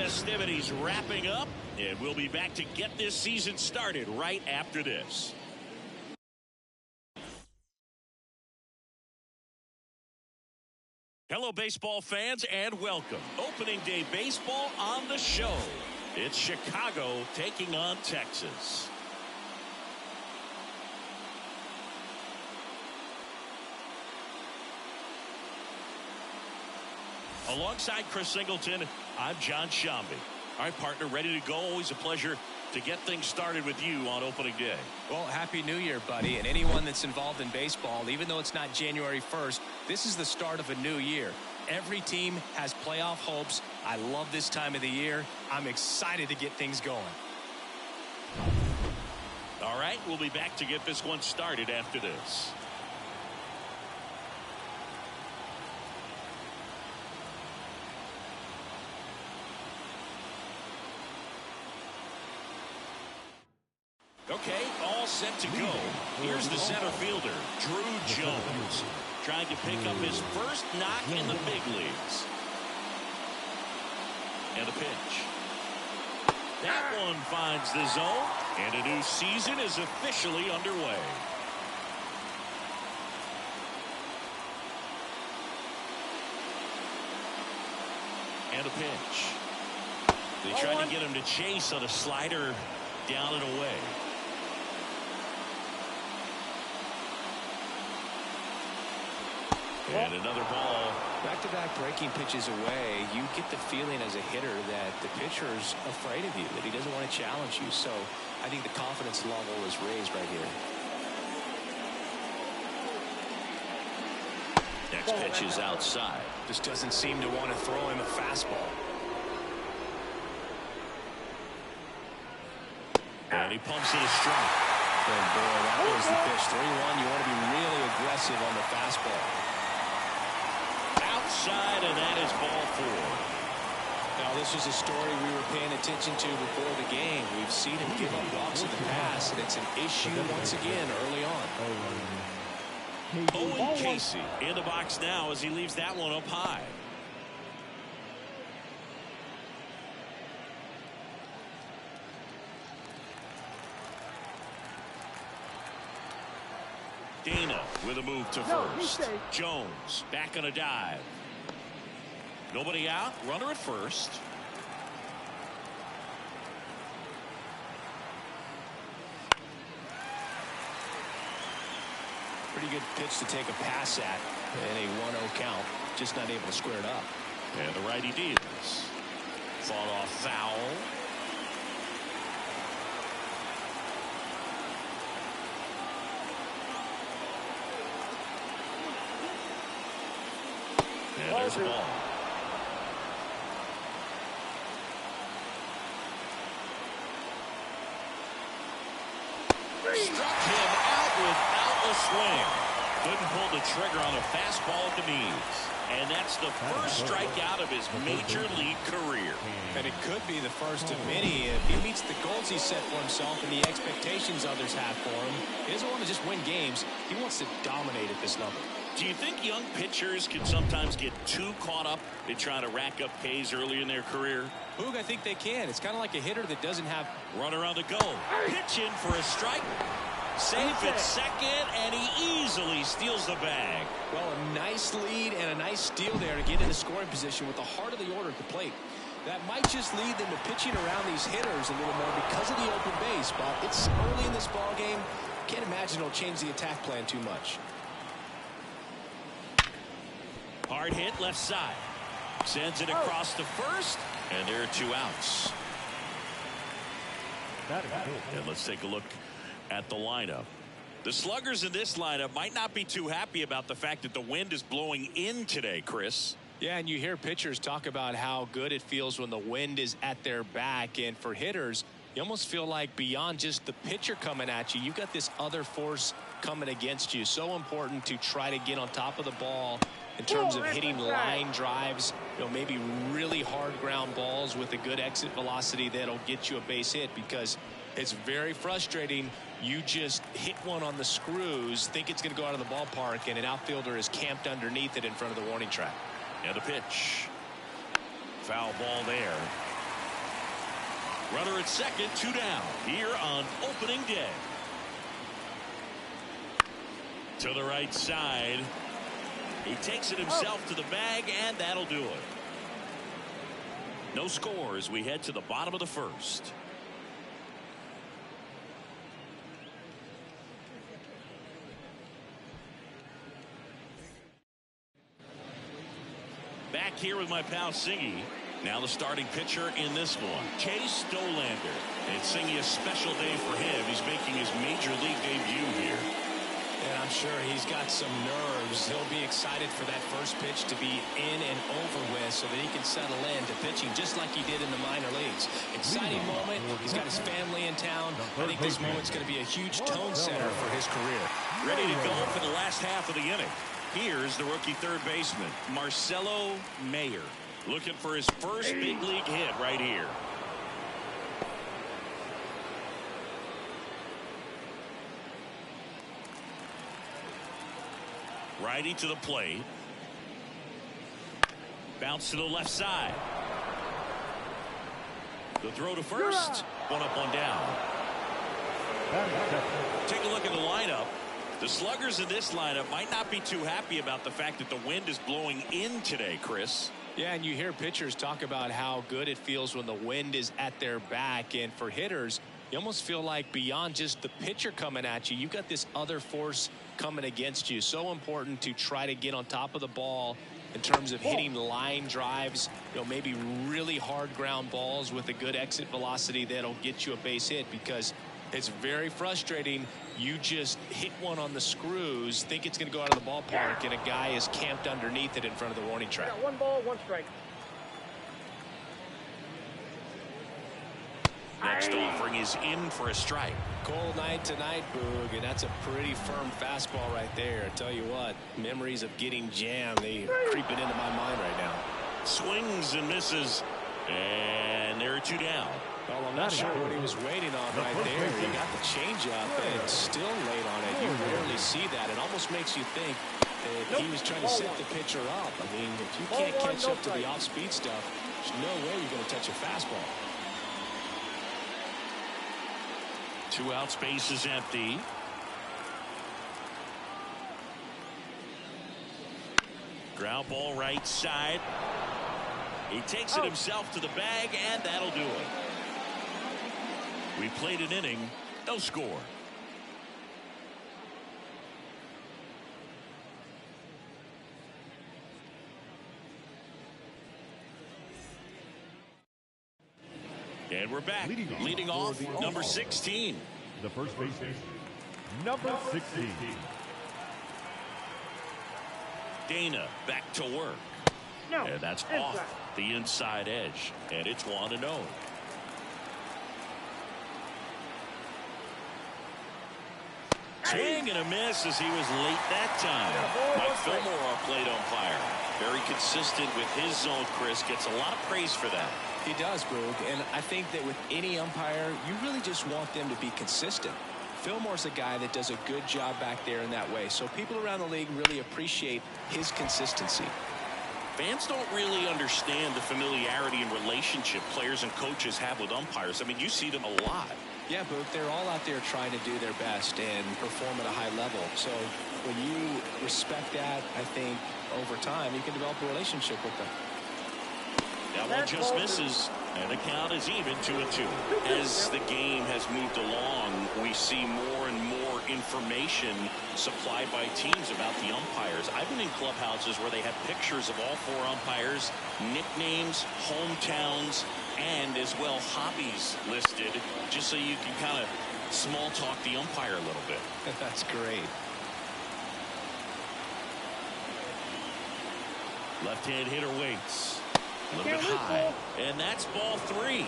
festivities wrapping up, and we'll be back to get this season started right after this. Hello, baseball fans, and welcome. Opening day baseball on the show. It's Chicago taking on Texas. Alongside Chris Singleton, I'm John Shambi. All right, partner, ready to go. Always a pleasure to get things started with you on opening day. Well, Happy New Year, buddy. And anyone that's involved in baseball, even though it's not January 1st, this is the start of a new year. Every team has playoff hopes. I love this time of the year. I'm excited to get things going. All right, we'll be back to get this one started after this. Okay, all set to go. Here's the center fielder, Drew Jones, trying to pick up his first knock in the big leagues. And a pitch. That one finds the zone, and a new season is officially underway. And a pitch. They tried to get him to chase on a slider down and away. And another ball. Back-to-back breaking pitches away, you get the feeling as a hitter that the pitcher's afraid of you, that he doesn't want to challenge you. So I think the confidence level is raised right here. Next pitch is outside. Just doesn't seem to want to throw him a fastball. And he pumps it a strike. Oh boy, that was the pitch. 3-1. You want to be really aggressive on the fastball. Outside, and that is ball 4. Now, this is a story we were paying attention to before the game. We've seen him give up walks in the past, and it's an issue once again early on. Owen Casey in the box now as he leaves that one up high. Dana with a move to first. Jones back on a dive. Nobody out. Runner at first. Pretty good pitch to take a pass at in a 1-0 count. Just not able to square it up. And the righty deals. Fought off foul. And there's a ball. Struck him out without a swing. Couldn't pull the trigger on a fastball at the knees. And that's the first strikeout of his major league career. And it could be the first of many. If he meets the goals he set for himself and the expectations others have for him, he doesn't want to just win games. He wants to dominate at this level. Do you think young pitchers can sometimes get too caught up in trying to rack up Ks early in their career? Boog, I think they can. It's kind of like a hitter that doesn't have... Runner on the go. Pitching for a strike. Safe at second, and he easily steals the bag. Well, a nice lead and a nice steal there to get into scoring position with the heart of the order at the plate. That might just lead them to pitching around these hitters a little more because of the open base, but it's early in this ball game. Can't imagine it'll change the attack plan too much. Hard hit left side. Sends it across to first, and there are 2 outs. And let's take a look at the lineup. The sluggers in this lineup might not be too happy about the fact that the wind is blowing in today, Chris. Yeah, and you hear pitchers talk about how good it feels when the wind is at their back. And for hitters, you almost feel like beyond just the pitcher coming at you, you've got this other force coming against you. So important to try to get on top of the ball in terms of hitting line drives, maybe really hard ground balls with a good exit velocity that'll get you a base hit, because it's very frustrating. You just hit one on the screws, think it's going to go out of the ballpark, and an outfielder is camped underneath it in front of the warning track. And a pitch. Foul ball there. Runner at second, 2 down here on opening day. To the right side. He takes it himself to the bag, and that'll do it. No score as we head to the bottom of the first. Back here with my pal Singy. Now the starting pitcher in this one, Chase Dollander. And Singy, a special day for him. He's making his major league debut here. And I'm sure he's got some nerves. He'll be excited for that first pitch to be in and over with so that he can settle into pitching just like he did in the minor leagues. Exciting moment. He's got his family in town. I think this moment's going to be a huge tone setter for his career. Ready to go for the last half of the inning. Here's the rookie third baseman, Marcelo Mayer, looking for his first big league hit right here. Righty to the plate. Bounce to the left side. The throw to first. One up, one down. Take a look at the lineup. The sluggers in this lineup might not be too happy about the fact that the wind is blowing in today, Chris. Yeah, and you hear pitchers talk about how good it feels when the wind is at their back. And for hitters, you almost feel like beyond just the pitcher coming at you, you've got this other force coming against you. So important to try to get on top of the ball in terms of hitting line drives, maybe really hard ground balls with a good exit velocity that'll get you a base hit, because it's very frustrating. You just hit one on the screws, think it's going to go out of the ballpark, and a guy is camped underneath it in front of the warning track. 1 ball, 1 strike. Next offering is in for a strike. Cold night tonight, Boog, and that's a pretty firm fastball right there. I tell you what, memories of getting jammed, they are creeping into my mind right now. Swings and misses, and there are 2 down. Well, I'm not sure what he was waiting on right there. He got the changeup and still late on it. You rarely see that. It almost makes you think that he was trying to set the pitcher up. I mean, if you can't catch up to the off-speed stuff, there's no way you're going to touch a fastball. 2 out, space is empty. Ground ball right side. He takes it himself to the bag, and that'll do it. We played an inning, no score. And we're back. Leading off number 16. The first baseman, number 16. Dana back to work. And that's off the inside edge. And it's 1-0. Swing and a miss as he was late that time. Mike Fillmore, our plate umpire. Very consistent with his zone, Chris. Gets a lot of praise for that. He does, Boog, and I think that with any umpire, you really just want them to be consistent. Fillmore's a guy that does a good job back there in that way, so people around the league really appreciate his consistency. Fans don't really understand the familiarity and relationship players and coaches have with umpires. I mean, you see them a lot. Yeah, Boog, they're all out there trying to do their best and perform at a high level. So when you respect that, I think over time you can develop a relationship with them. That one just misses, and the count is even 2-2. As the game has moved along, we see more and more information supplied by teams about the umpires. I've been in clubhouses where they have pictures of all 4 umpires, nicknames, hometowns, and as well hobbies listed, just so you can kind of small talk the umpire a little bit. That's great. Left-hand hitter waits. A little bit high, and that's ball 3.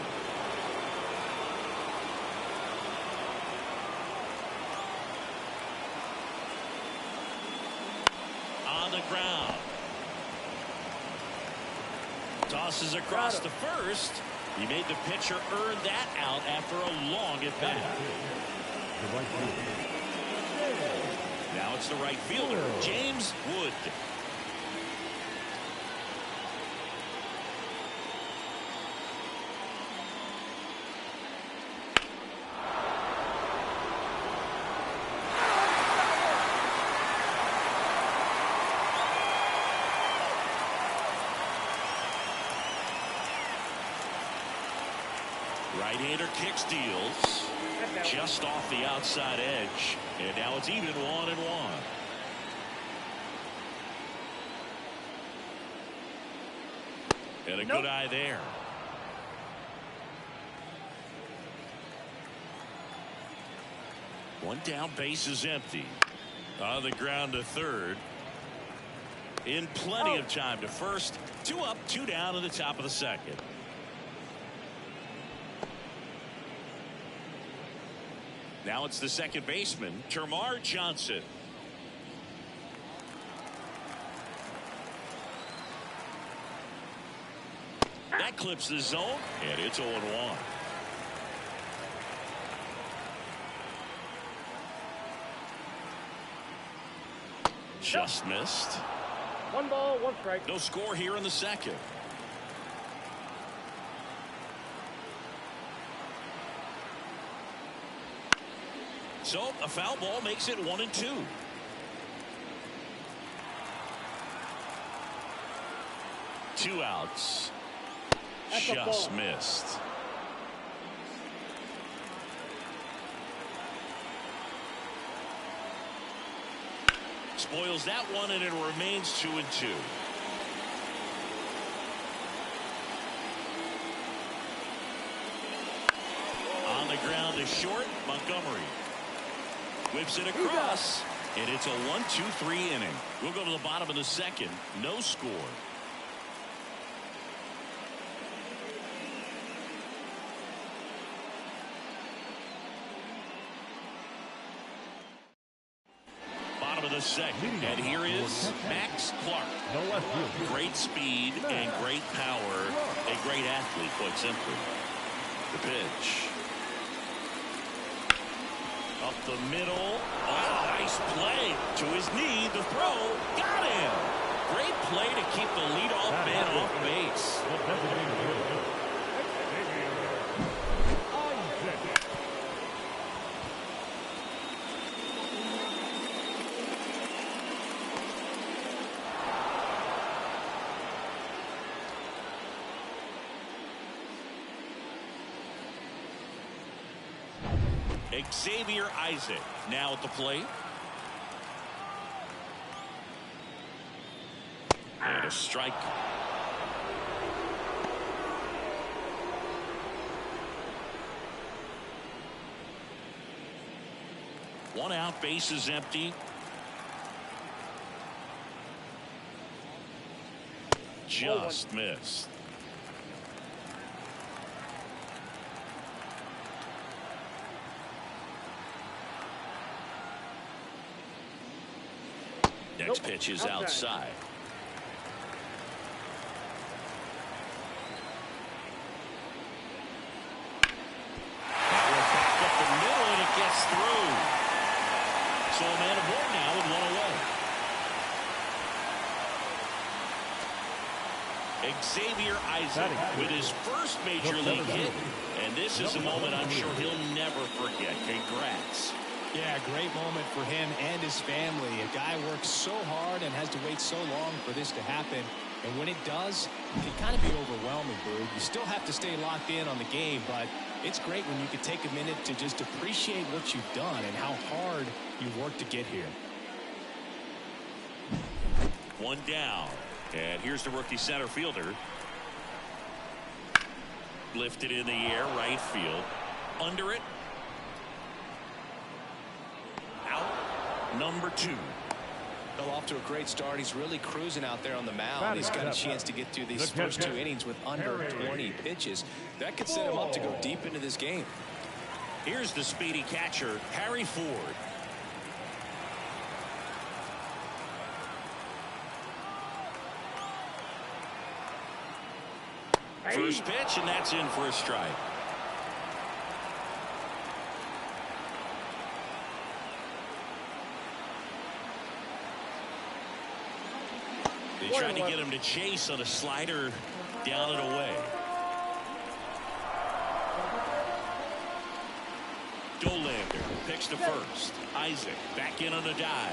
On the ground. Tosses across the first. He made the pitcher earn that out after a long at-bat. Now it's the right fielder, James Wood. Right-hander kicks, deals. Just off the outside edge. And now it's even 1-1. And a good eye there. One down, base is empty. On the ground to third. In plenty of time to first. 2 up, 2 down in the top of the second. Now it's the second baseman, Termarr Johnson. That clips the zone, and it's 0-1. Just missed. 1 ball, 1 strike. No score here in the second. So a foul ball makes it 1-2. Two outs. Just missed. Spoils that one, and it remains 2-2. On the ground is short. Montgomery whips it across, and it's a 1-2-3 inning. We'll go to the bottom of the second. No score. Bottom of the second, and here is Max Clark. Great speed and great power. A great athlete, quite simply. The pitch. Up the middle. Oh, nice play. To his knee. The throw. Got him. Great play to keep the leadoff man off base. Xavier Isaac now at the plate. And a strike. One out, base is empty. Just missed. Next pitch is outside. Up the middle, and it gets through. So a man aboard now with 1 away. Xavier Isaac with his first major league hit. And this is a moment I'm sure he'll never forget. Congrats. Yeah, great moment for him and his family. A guy works so hard and has to wait so long for this to happen. And when it does, it can kind of be overwhelming, Boog. You still have to stay locked in on the game, but it's great when you can take a minute to just appreciate what you've done and how hard you worked to get here. One down. And here's the rookie center fielder. Lifted in the air, right field. Under it. Number 2. Well, off to a great start. He's really cruising out there on the mound. He's got a chance to get through these first 2 innings with under 20 pitches. That could set him up to go deep into this game. Here's the speedy catcher, Harry Ford. First pitch, and that's in for a strike. They tried to get him to chase on a slider down and away. Dolander picks to first. Isaac back in on a dive.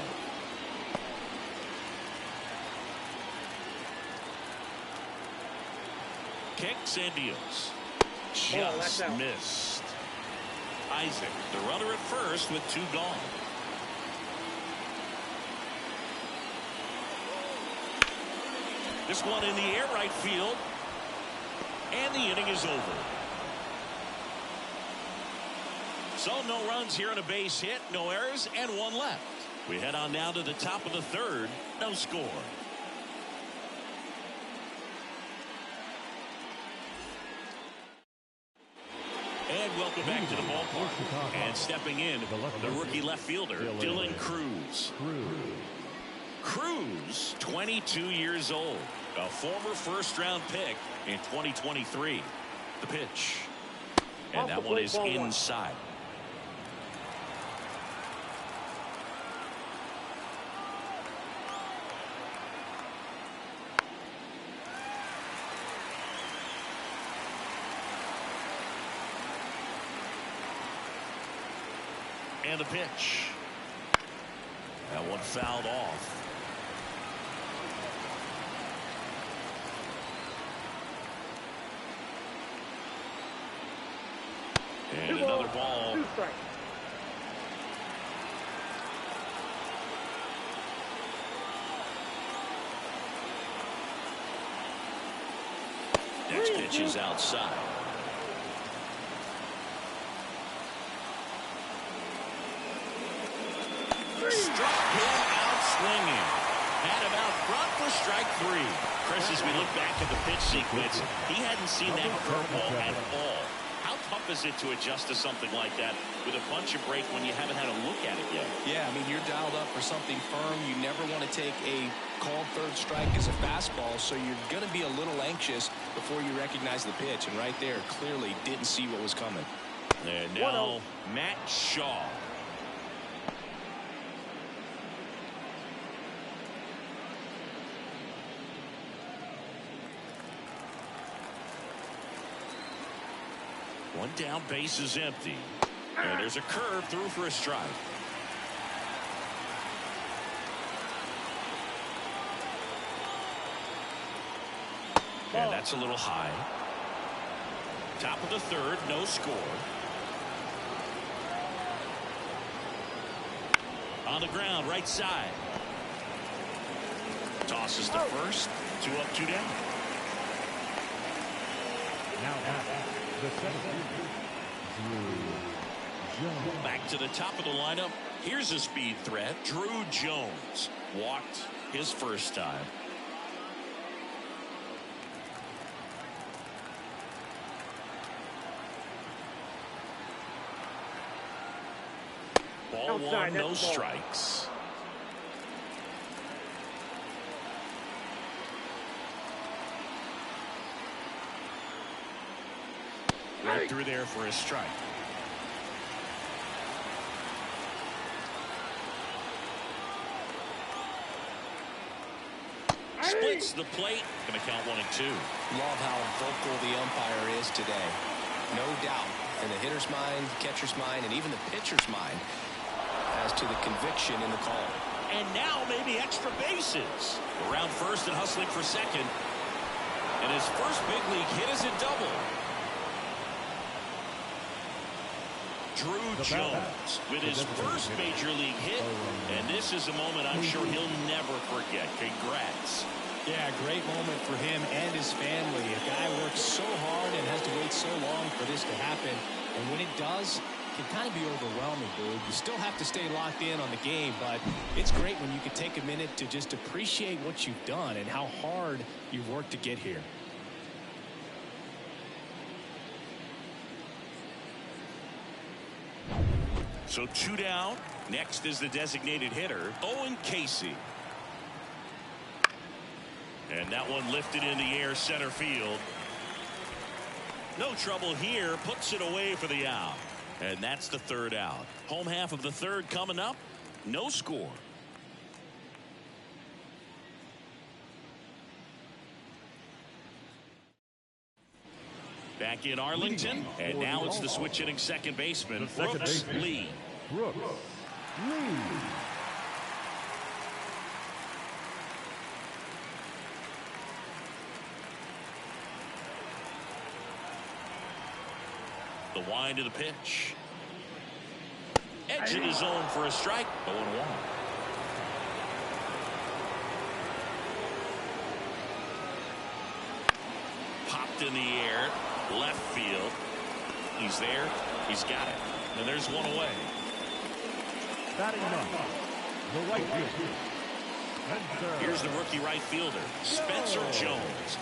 Kicks and deals. Just missed. Isaac, the runner at first with 2 gone. This one in the air right field. And the inning is over. So no runs here on a base hit, no errors, and 1 left. We head on now to the top of the 3rd. No score. And welcome back to the ballpark. And stepping in, the rookie left fielder, Dylan Cruz. Cruz, 22 years old, a former first-round pick in 2023. The pitch. And that one is inside. And the pitch. That one fouled off. And another ball. 2 strikes. Next pitch is outside. Struck him out swinging. Had him out front for strike 3. Chris, as we look back at the pitch sequence, he hadn't seen that curveball at all. How tough is it to adjust to something like that with a bunch of break when you haven't had a look at it yet? Yeah, I mean, you're dialed up for something firm. You never want to take a called 3rd strike as a fastball, so you're going to be a little anxious before you recognize the pitch. And right there, clearly didn't see what was coming. And now Matt Shaw. One down, base is empty. And there's a curve through for a strike. And that's a little high. Top of the 3rd, no score. On the ground, right side. Tosses to first. 2 up, 2 down. Now the 7th. Back to the top of the lineup. Here's a speed threat. Drew Jones walked his first time. Ball Outside, 1, no ball. strikes. Right through there for a strike. Splits the plate. Going to count 1 and 2. Love how vocal the umpire is today. No doubt. In the hitter's mind, catcher's mind, and even the pitcher's mind as to the conviction in the call. And now maybe extra bases. Around first and hustling for second. And his first big league hit is a double. Drew Jones with his first major league hit. And this is a moment I'm sure he'll never forget. Congrats. Yeah, great moment for him and his family. A guy works so hard and has to wait so long for this to happen. And when it does, it can kind of be overwhelming, dude. You still have to stay locked in on the game, but it's great when you can take a minute to just appreciate what you've done and how hard you've worked to get here. So 2 down. Next is the designated hitter, Owen Casey. And that one lifted in the air center field. No trouble here. Puts it away for the out. And that's the 3rd out. Home half of the 3rd coming up. No score. Back in Arlington. And now it's the switch hitting second baseman, Brooks Lee. Brooks Lee. The wind of the pitch. Edge of the zone for a strike. 0-1. Popped in the air. Left field. He's there. He's got it. And there's one away. Batting up, the right field. Here's the rookie right fielder, Spencer Jones.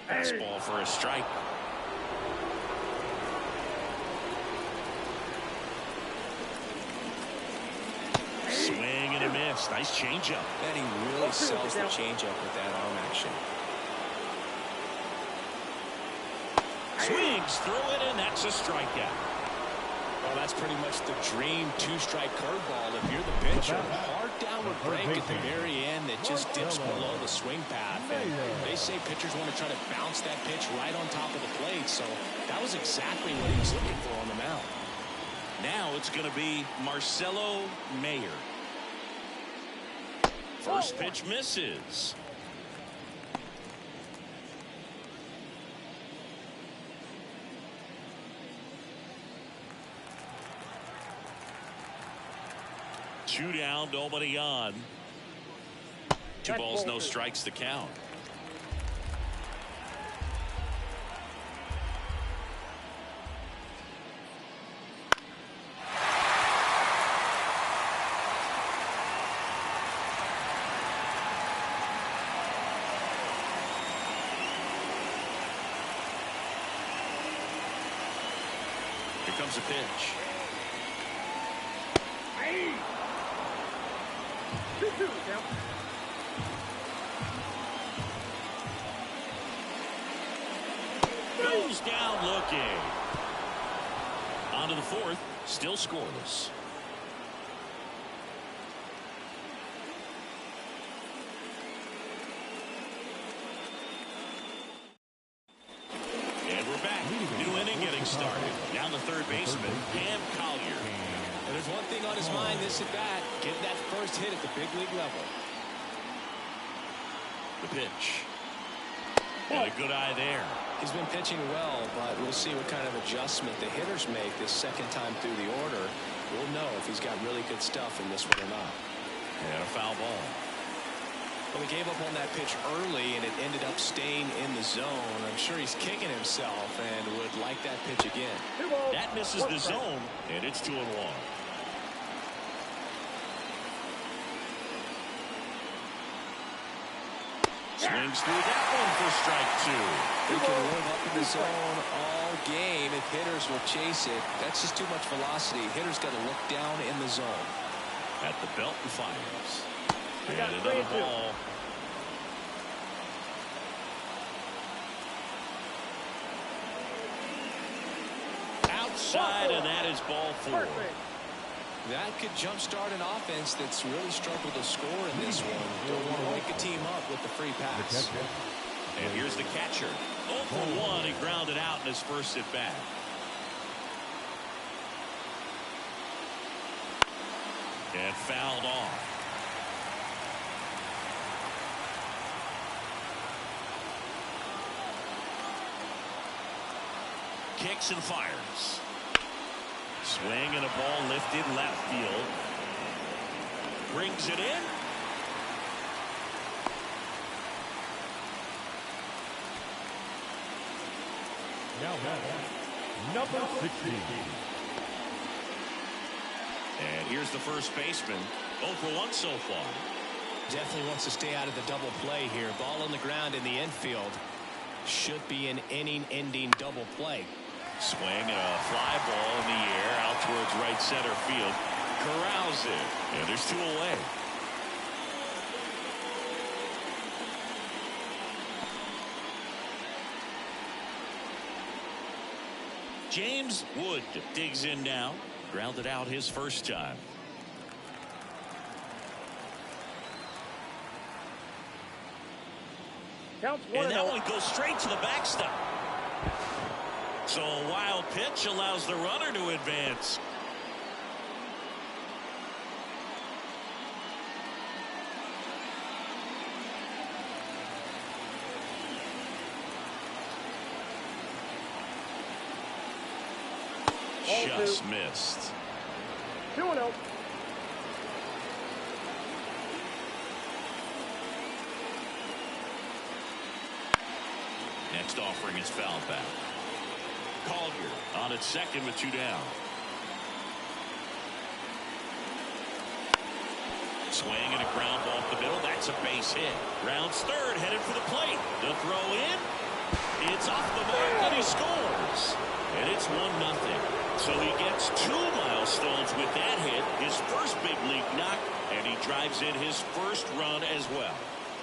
Fastball for a strike. Swing and a miss. Nice changeup. And he really sells the changeup with that arm action. Swings through it, and that's a strikeout. Well, that's pretty much the dream two-strike curveball if you're the pitcher. Hard downward break at the very end that just dips below the swing path. And they say pitchers want to try to bounce that pitch right on top of the plate. So that was exactly what he was looking for on the mound. Now it's going to be Marcelo Mayer. First pitch misses. Two down, nobody on. 2 balls, no strikes to count. Here comes a pitch. Goes down looking. On to the fourth, still scoreless. And we're back. New inning getting started. Down the third baseman, Cam Collier. And there's one thing on his mind this at bat, getting that first hit at the big league level. The pitch. And a good eye there. He's been pitching well, but we'll see what kind of adjustment the hitters make this second time through the order. We'll know if he's got really good stuff in this one or not. And a foul ball. Well, he gave up on that pitch early, and it ended up staying in the zone. I'm sure he's kicking himself and would like that pitch again. That misses the zone, and it's 2-1. Swings through that one for strike 2. He can live up in the zone all game if hitters will chase it. That's just too much velocity. Hitters got to look down in the zone. At the belt and fires. And another ball. Outside, and that is ball 4. That could jumpstart an offense that's really struggled to score in this one. Don't want to wake a team up with the free pass. And here's the catcher. 0 for 1. He grounded out in his first at bat. And fouled off. Kicks and fires. Swing and a ball lifted left field. Brings it in. Now number 16. And here's the first baseman. 0 for 1 so far. Definitely wants to stay out of the double play here. Ball on the ground in the infield. Should be an inning-ending double play. Swing and a fly ball in the air out towards right center field. Corrals it. And there's 2 away. James Wood digs in now. Grounded out his first time. And that one goes straight to the backstop. So a wild pitch allows the runner to advance. just missed. 2-0. Next offering is foul back. Collier on its second with 2 down. Swing and a ground ball off the middle. That's a base hit. Rounds third, headed for the plate. The throw in. It's off the mark and he scores. And it's 1-0. So he gets 2 milestones with that hit. His first big league knock, and he drives in his first run as well.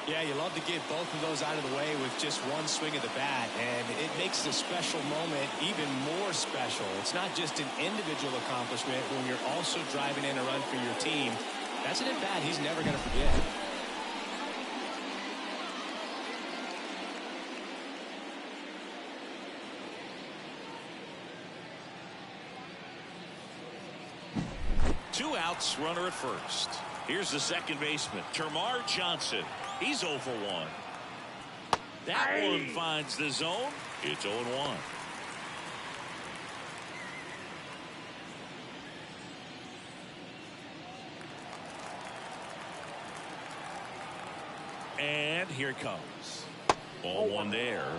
Yeah, you love to get both of those out of the way with just one swing of the bat, and it makes the special moment even more special. It's not just an individual accomplishment when you're also driving in a run for your team. That's an at-bat he's never going to forget. Two outs, runner at first. Here's the second baseman, Termarr Johnson. He's 0 for 1. That one finds the zone. It's 0-1. And here it comes. Ball 1 there.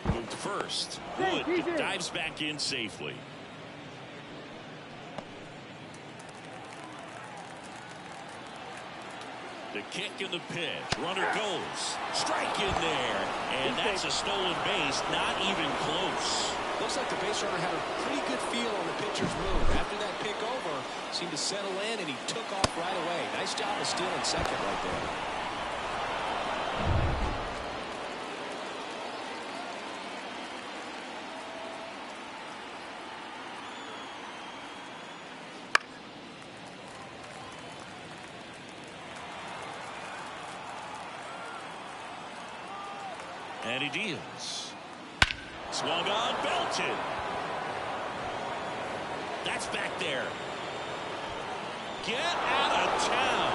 Moved first. Wood dives back in safely. The kick and the pitch. Runner goes. Strike in there. And that's a stolen base. Not even close. Looks like the base runner had a pretty good feel on the pitcher's move. After that pick over, seemed to settle in, and he took off right away. Nice job of stealing second right there. And he deals. Swung on, belted. That's back there. Get out of town.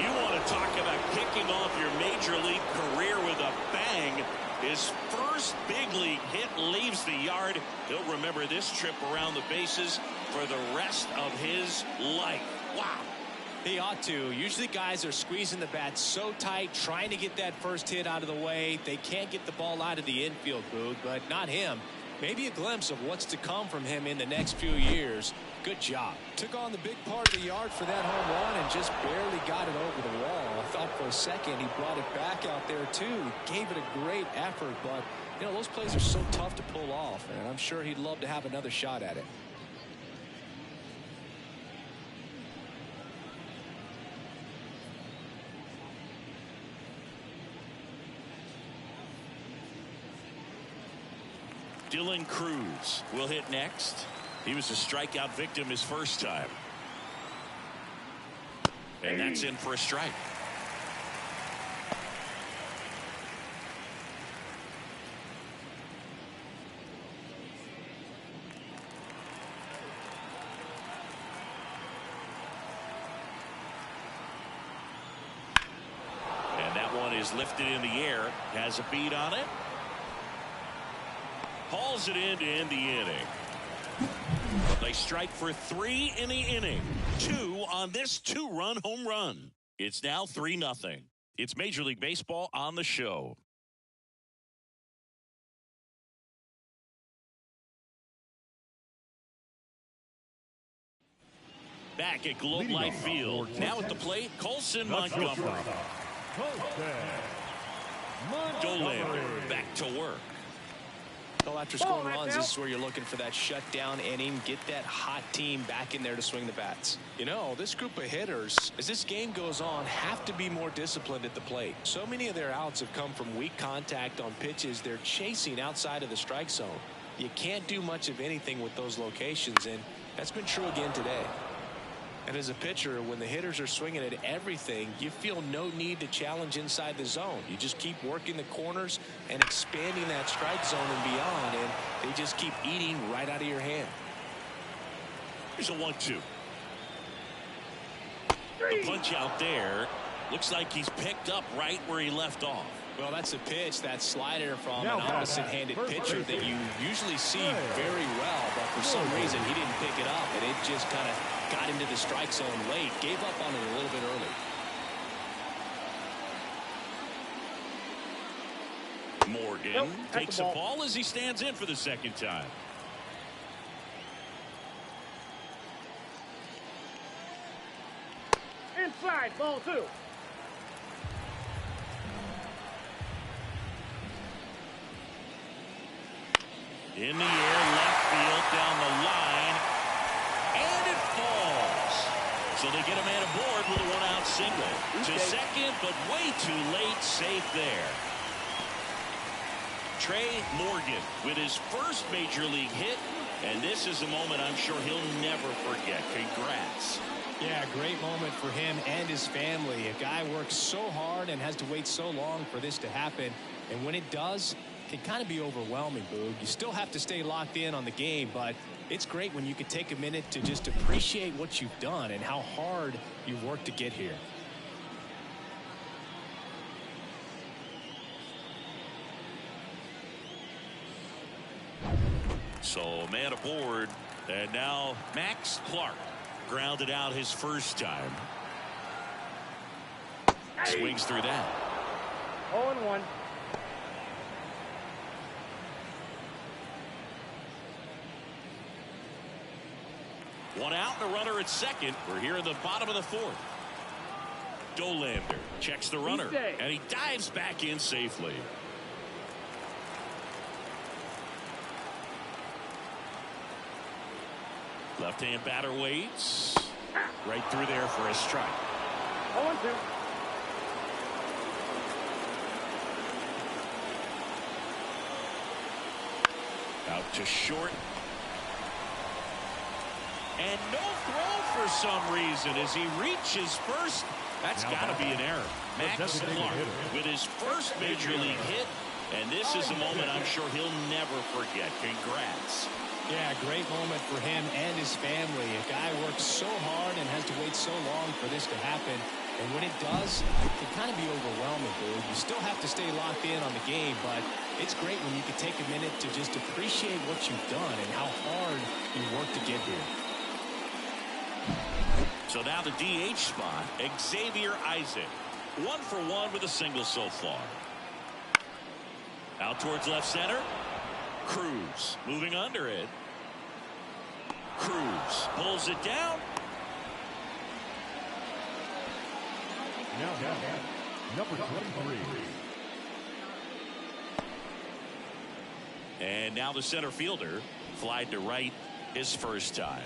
You want to talk about kicking off your major league career with a bang. His first big league hit leaves the yard. He'll remember this trip around the bases for the rest of his life. Wow. He ought to. Usually guys are squeezing the bat so tight, trying to get that first hit out of the way. They can't get the ball out of the infield, Boog, but not him. Maybe a glimpse of what's to come from him in the next few years. Good job. Took on the big part of the yard for that home run and just barely got it over the wall. I thought for a second he brought it back out there too. Gave it a great effort, but you know, those plays are so tough to pull off, and I'm sure he'd love to have another shot at it. Dylan Cruz will hit next. He was a strikeout victim his first time. And that's in for a strike. And that one is lifted in the air. Has a beat on it. Hauls it in to end the inning. They strike for 3 in the inning. 2 on this 2-run home run. It's now 3-0. It's Major League Baseball on the show. Back at Globe Life Field. Now at the plate, Colson Montgomery. Dolan back to work. Well, after scoring runs, this is where you're looking for that shutdown inning, get that hot team back in there to swing the bats. You know, this group of hitters, as this game goes on, have to be more disciplined at the plate. So many of their outs have come from weak contact on pitches they're chasing outside of the strike zone. You can't do much of anything with those locations, and that's been true again today. And as a pitcher, when the hitters are swinging at everything, you feel no need to challenge inside the zone. You just keep working the corners and expanding that strike zone and beyond, and they just keep eating right out of your hand. Here's a 1-2. The punch out there looks like he's picked up right where he left off. Well, that's a pitch, that slider from Now an opposite-handed pitcher that you usually see very well, but for some reason he didn't pick it up, and it just kind of got into the strike zone late, gave up on it a little bit early. Morgan takes the ball as he stands in for the second time. Inside, ball 2. In the air, left field, down the line, and it falls. So they get a man aboard with a one-out single. To second, but way too late, safe there. Trey Morgan with his first major league hit, and this is a moment I'm sure he'll never forget. Congrats. Yeah, great moment for him and his family. A guy works so hard and has to wait so long for this to happen, and when it does, it can kind of be overwhelming, Boog. You still have to stay locked in on the game, but it's great when you can take a minute to just appreciate what you've done and how hard you've worked to get here. So man aboard, and now Max Clark grounded out his first time. Swings through that. 0-1. One out and a runner at second. We're here in the bottom of the fourth. Dolander checks the runner, and he dives back in safely. Left-hand batter waits. Right through there for a strike. 0-2. Out to short. And no throw for some reason as he reaches first. That's got to be an error. Max Clark with his first major league hit. And this is a moment I'm sure he'll never forget. Congrats. Yeah, great moment for him and his family. A guy works so hard and has to wait so long for this to happen. And when it does, it can kind of be overwhelming, dude. You still have to stay locked in on the game, but it's great when you can take a minute to just appreciate what you've done and how hard you worked to get here. So now the DH spot, Xavier Isaac. 1 for 1 with a single so far. Out towards left center. Cruz moving under it. Cruz pulls it down. Now number 23. And now the center fielder flied to right his first time.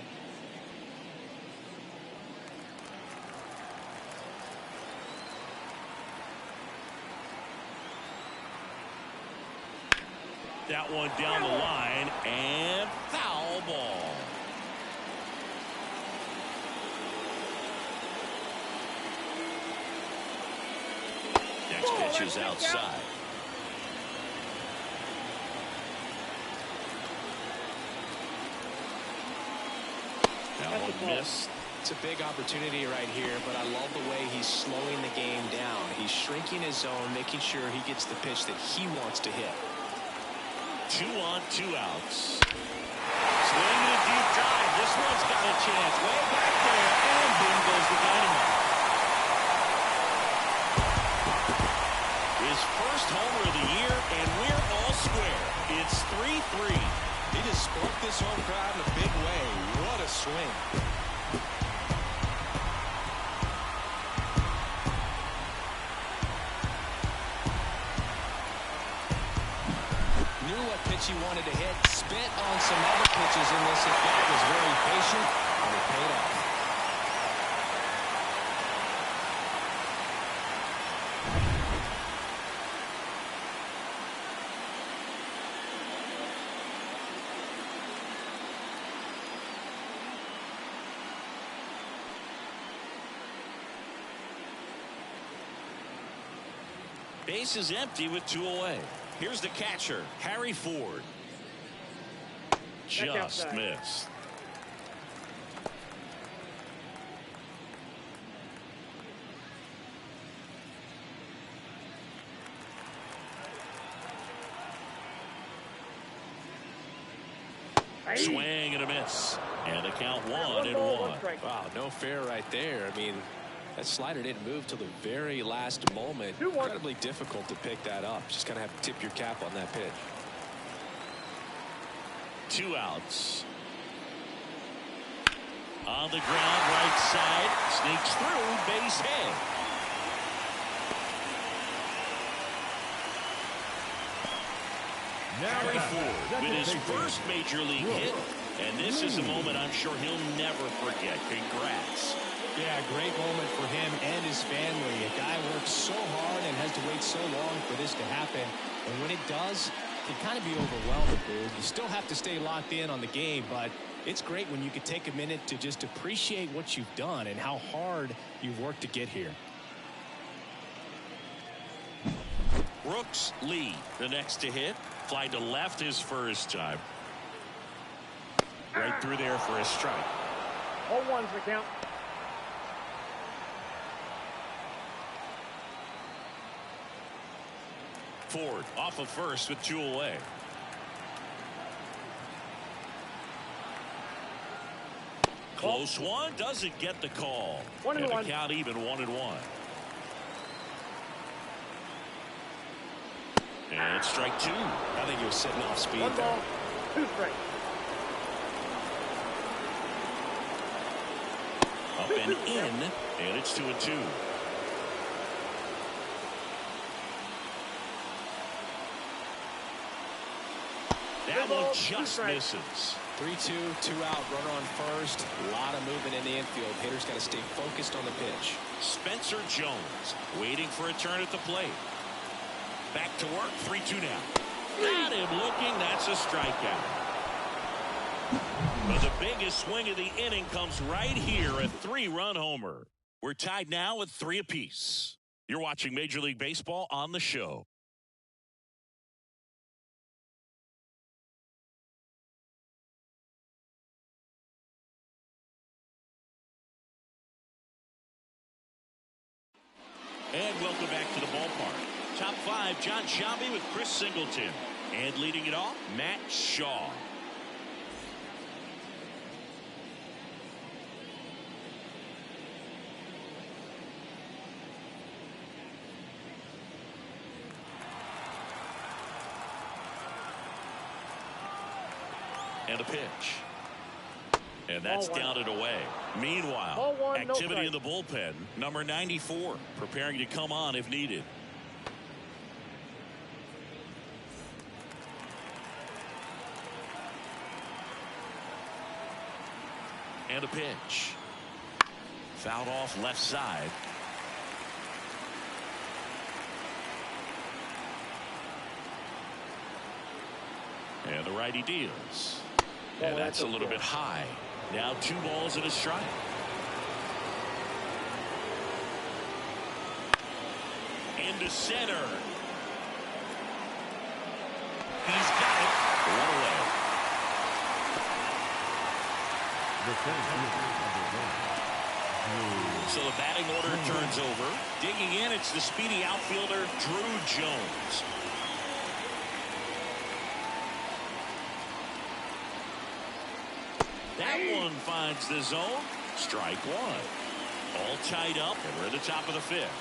That one down the line, and foul ball. Next pitch is outside. That one missed. It's a big opportunity right here, but I love the way he's slowing the game down. He's shrinking his zone, making sure he gets the pitch that he wants to hit. 2 on, 2 outs. Swinging a deep drive. This one's got a chance. Way back there, and boom goes the dynamite. His first homer of the year, and we're all square. It's 3-3. He just spoke this home crowd in a big way. What a swing. He wanted to hit, spit on some other pitches in this at bat, was very patient, and it paid off. Base is empty with 2 away. Here's the catcher, Harry Ford. Just missed. Swing and a miss. And the count 1-1. Wow, no fair right there. I mean, that slider didn't move till the very last moment. Incredibly difficult to pick that up. Just kind of have to tip your cap on that pitch. 2 outs. On the ground, right side. Sneaks through, base hit. Harry Ford with his first major league hit. And this is a moment I'm sure he'll never forget. Congrats. Yeah, great moment for him and his family. A guy works so hard and has to wait so long for this to happen. And when it does, it can kind of be overwhelming, dude. You still have to stay locked in on the game, but it's great when you can take a minute to just appreciate what you've done and how hard you've worked to get here. Brooks Lee, the next to hit. Fly to left his first time. Right through there for a strike. 0-1's the count. Ford off of first with 2 away. Close one, doesn't get the call. 1-1. And the count even 1-1. And strike 2. I think he was sitting off speed 1 there. ball, 2 strikes. Up and in, and it's 2-2. That one just misses. 3-2, 2 out, runner on first. A lot of movement in the infield. Hitters got to stay focused on the pitch. Spencer Jones waiting for a turn at the plate. Back to work, 3-2 now. Got him looking, that's a strikeout. But the biggest swing of the inning comes right here, a 3-run homer. We're tied now at 3 apiece. You're watching Major League Baseball on the show. And welcome back to the ballpark. Top 5, John Shelby with Chris Singleton. And leading it off, Matt Shaw. And a pitch. And that's down and away. Meanwhile, activity in the bullpen. Number 94 preparing to come on if needed. And a pitch. Fouled off left side. And the righty deals. And that's a little bit high. Now 2 balls and a strike. Into center. He's got it. 1 away. So the batting order turns over. Digging in, it's the speedy outfielder, Drew Jones. That one finds the zone. Strike 1. All tied up, and we're at the top of the 5th.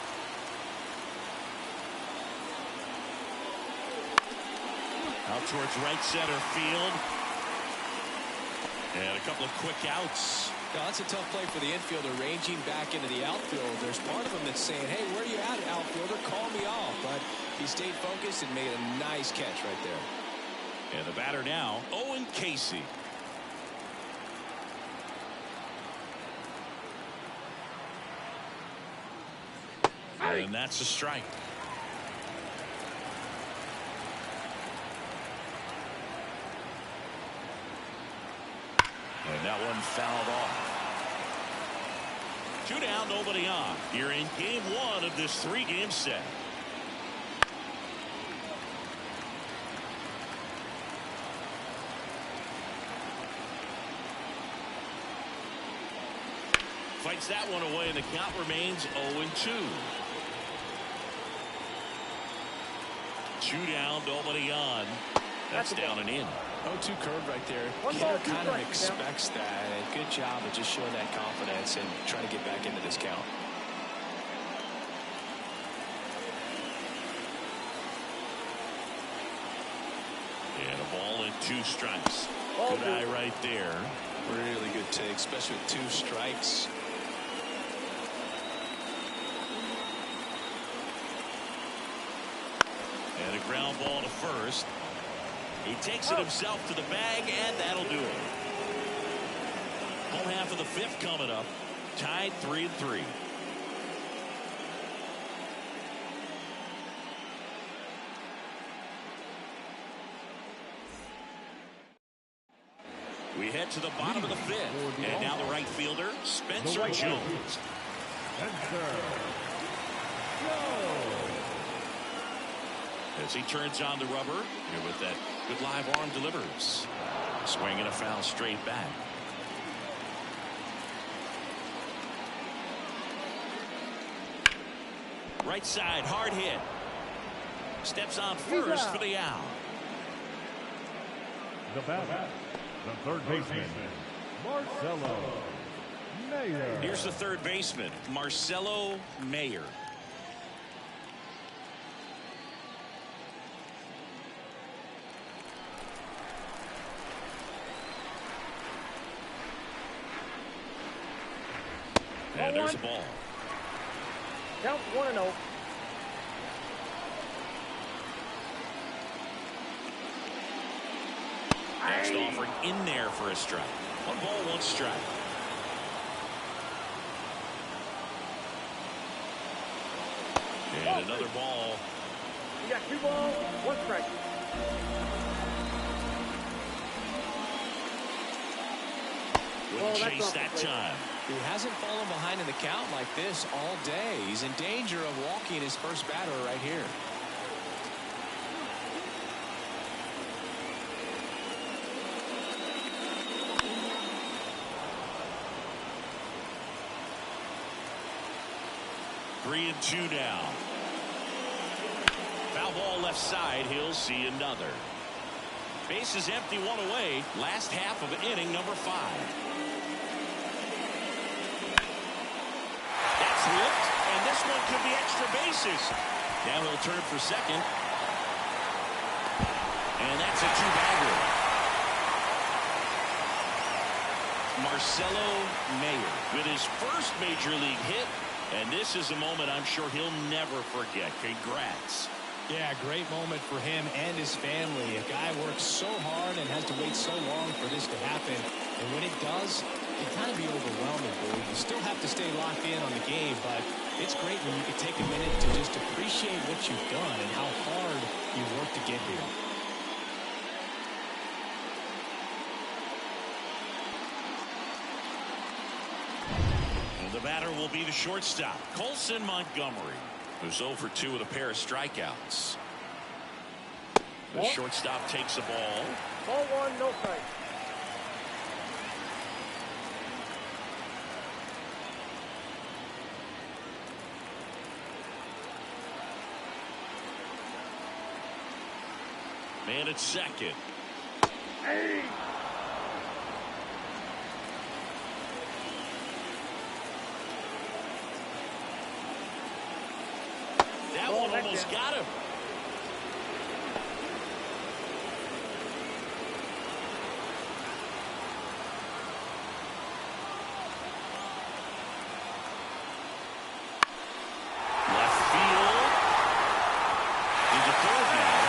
Out towards right center field. And a couple of quick outs. Now, that's a tough play for the infielder, ranging back into the outfield. There's part of him that's saying, hey, where are you at, outfielder? Call me off. But he stayed focused and made a nice catch right there. And the batter now, Owen Casey. And that's a strike. And that one fouled off. 2 down, nobody on. You're in game 1 of this 3-game set. Fights that one away, and the count remains 0-2. 2 down, nobody on. That's down and in. 0-2 curve right there. One Hitter ball, two kind of strikes, expects that. And good job of just showing that confidence and trying to get back into this count. And a ball and 2 strikes. Ball Good eye right there. Really good take, especially with 2 strikes. And a ground ball to first. He takes it himself to the bag, and that'll do it. Home half of the 5th coming up. Tied 3-3. We head to the bottom of the 5th. And now the right fielder, Spencer Jones. As he turns on the rubber, here with that good live arm delivers. Swing and a foul straight back. Right side, hard hit. Steps on first for the out. The batter, the third baseman, Marcelo Mayer. Here's the third baseman, Marcelo Mayer. And there's a ball. Count 1-0. Next offering in there for a strike. 1 ball, 1 strike. And another ball. You got 2 balls, 1 strike. Wouldn't chase that time. He hasn't fallen behind in the count like this all day. He's in danger of walking his first batter right here. Three and 2 now. Foul ball left side. He'll see another. Base is empty, 1 away. Last half of inning number 5. That's whipped, and this one could be extra bases. Now he'll turn for second. And that's a 2-bagger. Marcelo Mayer with his first major league hit. And this is a moment I'm sure he'll never forget. Congrats. Yeah, great moment for him and his family. A guy works so hard and has to wait so long for this to happen. And when it does, it can kind of be overwhelming, Billy. You still have to stay locked in on the game, but it's great when you can take a minute to just appreciate what you've done and how hard you worked to get here. The batter will be the shortstop, Colson Montgomery, who's 0 for 2 with a pair of strikeouts. The shortstop takes the ball. Ball 1, no strike. Man at second. Hey! That one almost got him. Left field. He's a third now.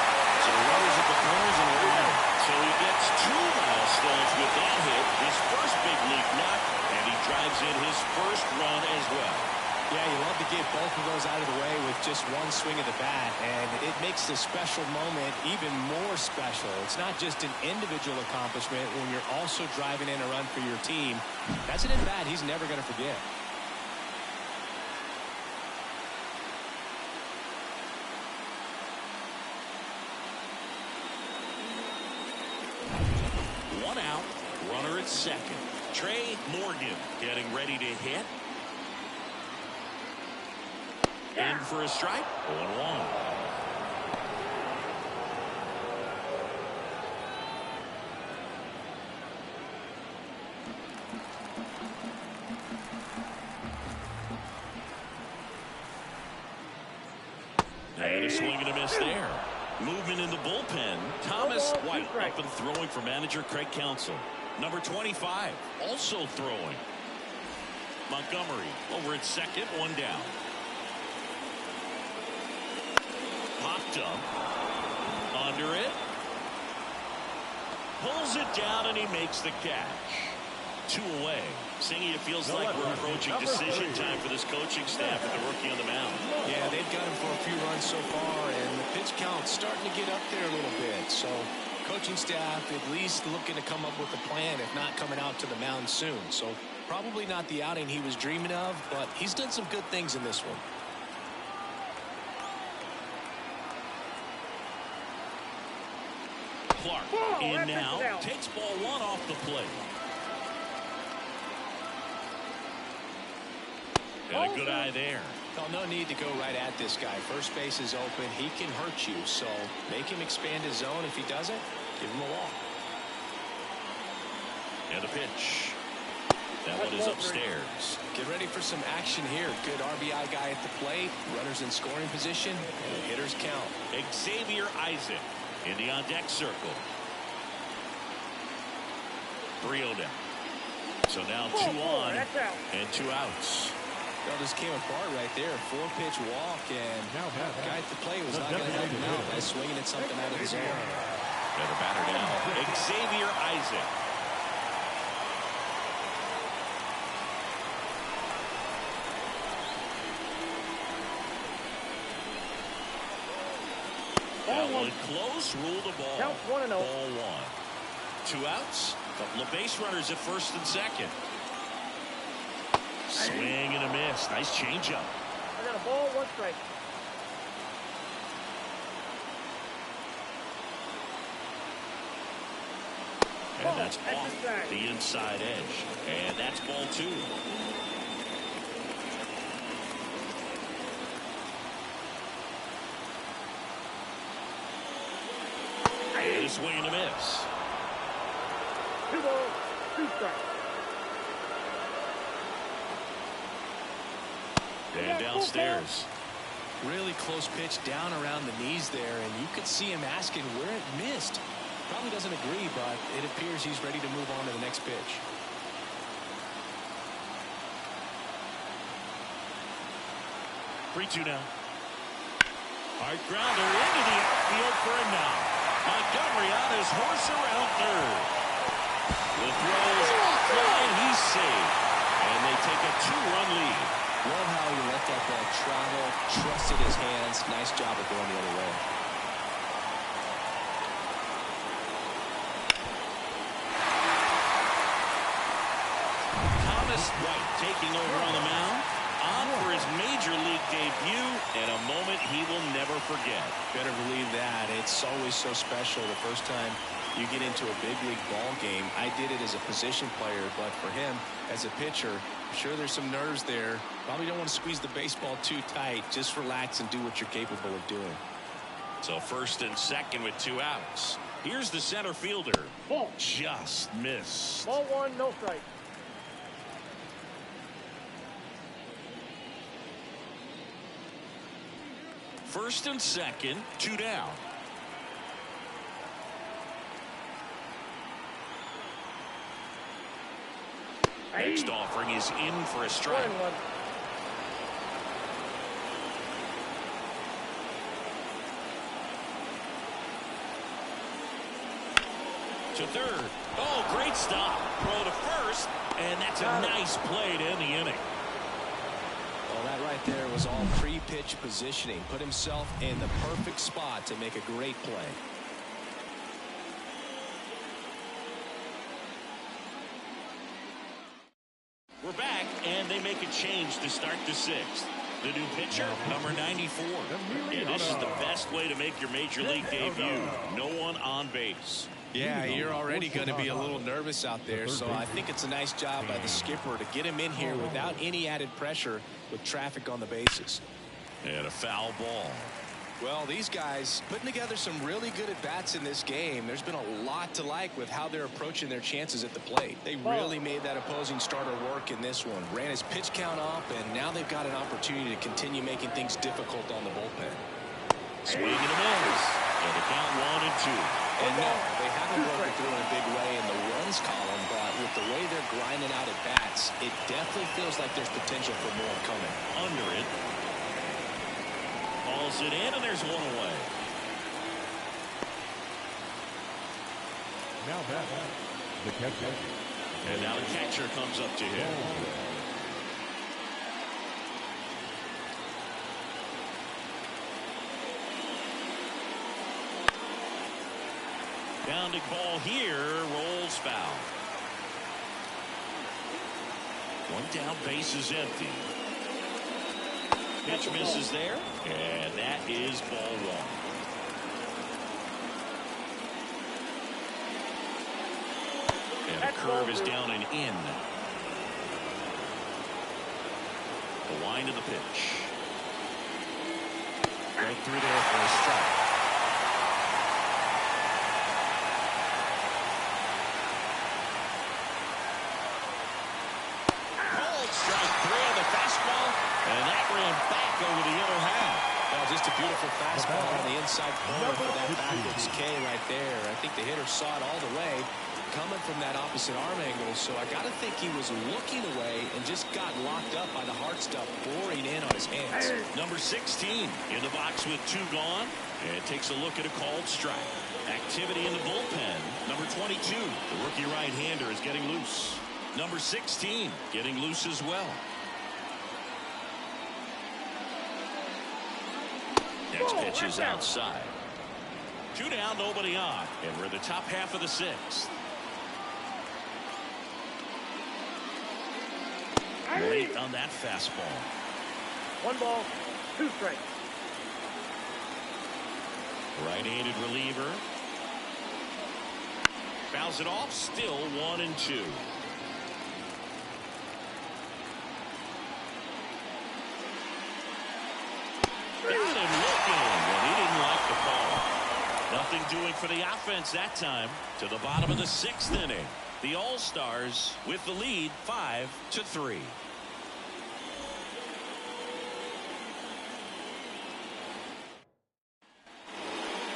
So runners at the corners and around. So he gets 2 milestones with that hit. His first big league knock, and he drives in his first run as well. Yeah, you love to get both of those out of the way with just 1 swing of the bat, and it makes the special moment even more special. It's not just an individual accomplishment when you're also driving in a run for your team. That's an at-bat he's never going to forget. One out, runner at second. Trey Morgan getting ready to hit. In for a strike. 0-1. And a swing and a miss there. Movement in the bullpen. Thomas White up and throwing for manager Craig Counsell. Number 25 also throwing. Montgomery over at second, one down. Popped up. Under it. Pulls it down and he makes the catch. 2 away. Singy, it feels like we're approaching decision time for this coaching staff with the rookie on the mound. Yeah, they've got him for a few runs so far, and the pitch count's starting to get up there a little bit. So coaching staff at least looking to come up with a plan, if not coming out to the mound soon. So probably not the outing he was dreaming of, but he's done some good things in this one. Clark in now, takes ball 1 off the plate. And a good eye there. Well, no need to go right at this guy. First base is open. He can hurt you, so make him expand his zone. If he doesn't, give him a walk. And a pitch. That one is upstairs. Get ready for some action here. Good RBI guy at the plate. Runners in scoring position. And the hitters count. Xavier Isaac in the on-deck circle. 3-0 down. So now 2 on and 2 outs. Well, this came apart right there. 4-pitch walk, and the guy at the plate was not going to help him out by swinging at something out of the zone. Better batter down. Xavier Isaac. That one close. Ruled the ball. Count 1-0. Ball 1. 2 outs. Couple of base runners at first and second. Swing and a miss. Nice changeup. I got a ball, 1 strike. And that's off the inside edge. And that's ball 2. And a swing and a miss. 2 balls, 2 strikes. And downstairs. Really close pitch down around the knees there, and you could see him asking where it missed. Probably doesn't agree, but it appears he's ready to move on to the next pitch. 3-2 now. Hard grounder into the outfield for a knock. Montgomery on his horse around third. The throw is offline. He's safe. And they take a 2-run lead. Love how he let that ball travel, trusted his hands. Nice job of going the other way. Thomas White taking over on the mound. On for his major league debut, and a moment he will never forget. Better believe that. It's always so special the first time you get into a big league ball game. I did it as a position player, but for him as a pitcher, I'm sure there's some nerves there. Probably don't want to squeeze the baseball too tight. Just relax and do what you're capable of doing. So first and second with 2 outs. Here's the center fielder. Ball. Just missed. Ball 1, no strike. First and second, 2 down. Next offering is in for a strike. 1-1. To third. Oh, great stop. Throw to first, and that's a nice play to end the inning. Well, that right there was all pre-pitch positioning. Put himself in the perfect spot to make a great play. We're back, and they make a change to start the 6th. The new pitcher, number 94. And this is the best way to make your major league debut. No one on base. Yeah, you're already going to be a little nervous out there, so I think it's a nice job by the skipper to get him in here without any added pressure with traffic on the bases. And a foul ball. Well, these guys putting together some really good at-bats in this game. There's been a lot to like with how they're approaching their chances at the plate. They really made that opposing starter work in this one. Ran his pitch count up, and now they've got an opportunity to continue making things difficult on the bullpen. Swing and a miss. And the count 1-2. And no, they haven't broken through in a big way in the runs column, but with the way they're grinding out at bats, it definitely feels like there's potential for more coming. Under it. Balls it in, and there's one away. Now back, the catcher. And now the catcher comes up to him. Grounding ball here, rolls foul. One down, base is empty. Pitch misses there, and that is ball one. And the curve is down and in. The wind of the pitch. Right through there for a strike. And that ran back over the inner half. Well, just a beautiful fastball on the inside corner for that backwards K right there. I think the hitter saw it all the way coming from that opposite arm angle. So I got to think he was looking away and just got locked up by the hard stuff pouring in on his hands. Number 16 in the box with 2 gone. And takes a look at a called strike. Activity in the bullpen. Number 22, the rookie right-hander, is getting loose. Number 16 getting loose as well. Next pitch is outside. 2 down, nobody on. And we're in the top half of the 6th. Late on that fastball. 1 ball, 2 strikes. Right-handed reliever. Fouls it off, still 1-2. Got him looking, and he didn't like the call. Nothing doing for the offense that time. To the bottom of the 6th inning. The All-Stars with the lead 5-3.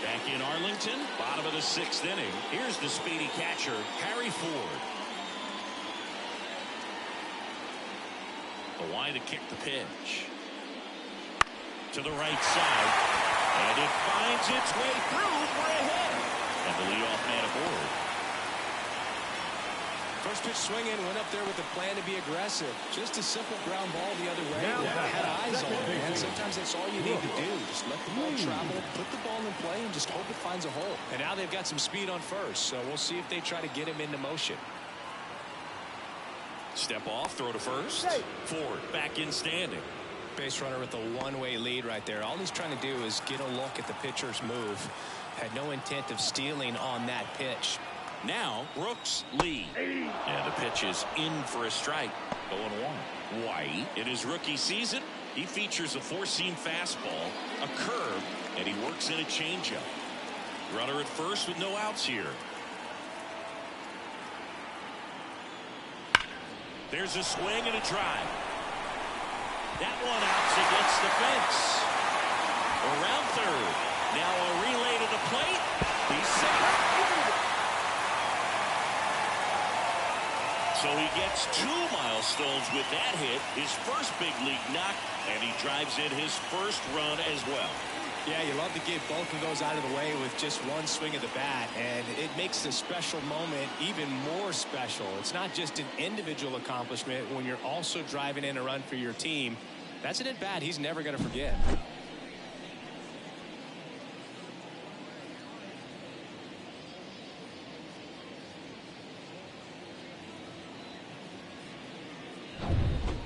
Back in Arlington, bottom of the 6th inning. Here's the speedy catcher, Harry Ford. The wind to kick the pitch. To the right side, and it finds its way through for a hit. And the leadoff man aboard. First pitch swinging, went up there with the plan to be aggressive. Just a simple ground ball the other way. Had eyes on it, man. Sometimes that's all you need to do. Just let the ball travel, put the ball in play, and just hope it finds a hole. And now they've got some speed on first, so we'll see if they try to get him into motion. Step off, throw to first. Ford back in standing. Base runner with a one-way lead right there. All he's trying to do is get a look at the pitcher's move. Had no intent of stealing on that pitch. Now Brooks lead. And the pitch is in for a strike. 0-1. White in his rookie season, he features a 4-seam fastball, a curve, and he works in a changeup. Runner at first with no outs here. There's a swing and a drive. That one outs against the fence. Around third. Now a relay to the plate. He's safe. So he gets 2 milestones with that hit. His first big league knock. And he drives in his first run as well. Yeah, you love to get both of those out of the way with just one swing of the bat, and it makes the special moment even more special. It's not just an individual accomplishment when you're also driving in a run for your team. That's an at-bat he's never going to forget.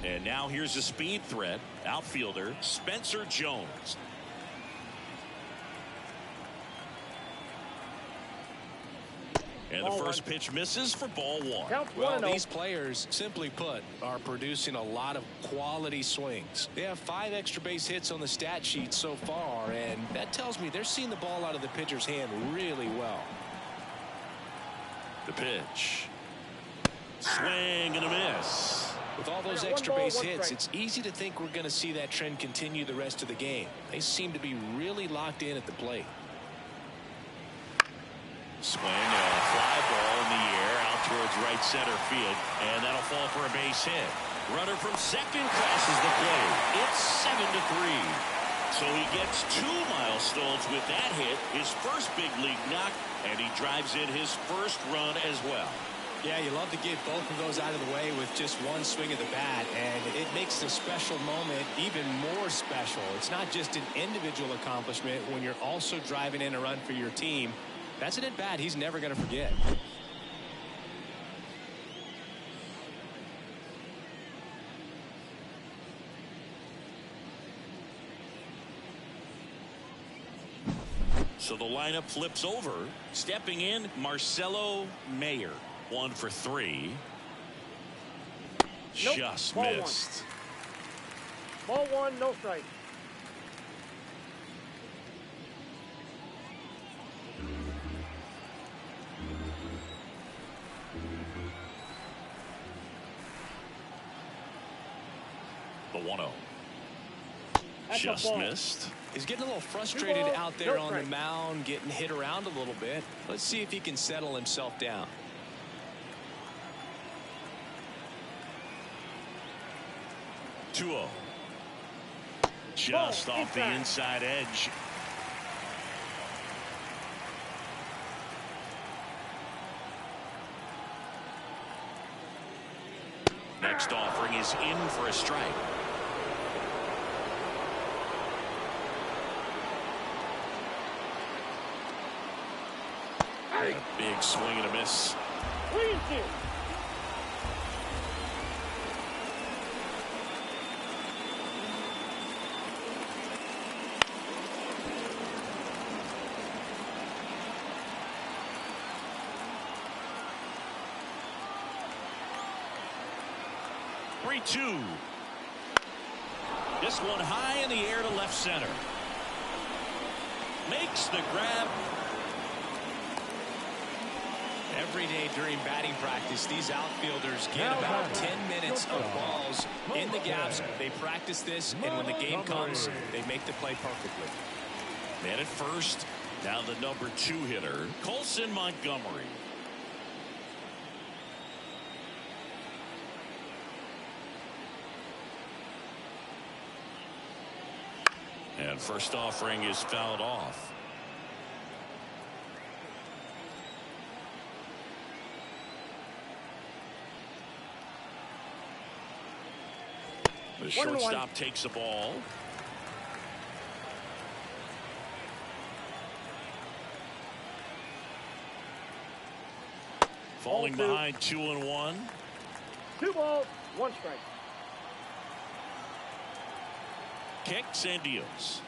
And now here's a speed threat, outfielder Spencer Jones. And the first pitch misses for ball 1. Well, these players, simply put, are producing a lot of quality swings. They have 5 extra base hits on the stat sheet so far, and that tells me they're seeing the ball out of the pitcher's hand really well. The pitch. Swing and a miss. With all those extra base hits, it's easy to think we're going to see that trend continue the rest of the game. They seem to be really locked in at the plate. Swing, a fly ball in the air out towards right center field, and that'll fall for a base hit. Runner from second crosses the plate. It's 7-3. So he gets 2 milestones with that hit, his first big league knock, and he drives in his first run as well. Yeah, you love to get both of those out of the way with just one swing of the bat, and it makes the special moment even more special. It's not just an individual accomplishment when you're also driving in a run for your team. That's an at-bat he's never going to forget. So the lineup flips over. Stepping in, Marcelo Mayer. 1 for 3. Nope. Just Ball missed. Ball 1, no strike. The 1-0. That's a Just ball. missed. He's getting a little frustrated out there on the mound, getting hit around a little bit. Let's see if he can settle himself down. Just off the inside edge. Next offering is in for a strike. And a big swing and a miss. 3-2. This one high in the air to left center. Makes the grab. Every day during batting practice, these outfielders get about 10 minutes of balls in the gaps. They practice this, and when the game comes, they make the play perfectly. Man at first, now the number 2 hitter, Colson Montgomery. And first offering is fouled off. The shortstop takes the ball. Falling behind 2-1. 2 balls, 1 strike. Kicks and deals.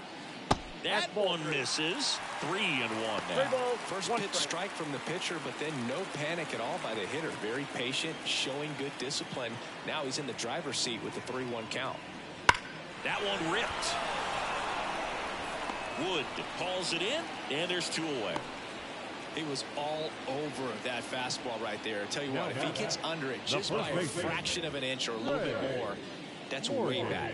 That one misses. 3-1 now. 3 balls, First 1 pitch strike from the pitcher, but then no panic at all by the hitter. Very patient, showing good discipline. Now he's in the driver's seat with the 3-1 count. That one ripped. Wood calls it in, and there's 2 away. He was all over that fastball right there. I tell you what, if he gets under it just by a fraction of an inch or a little bit more, that's way back.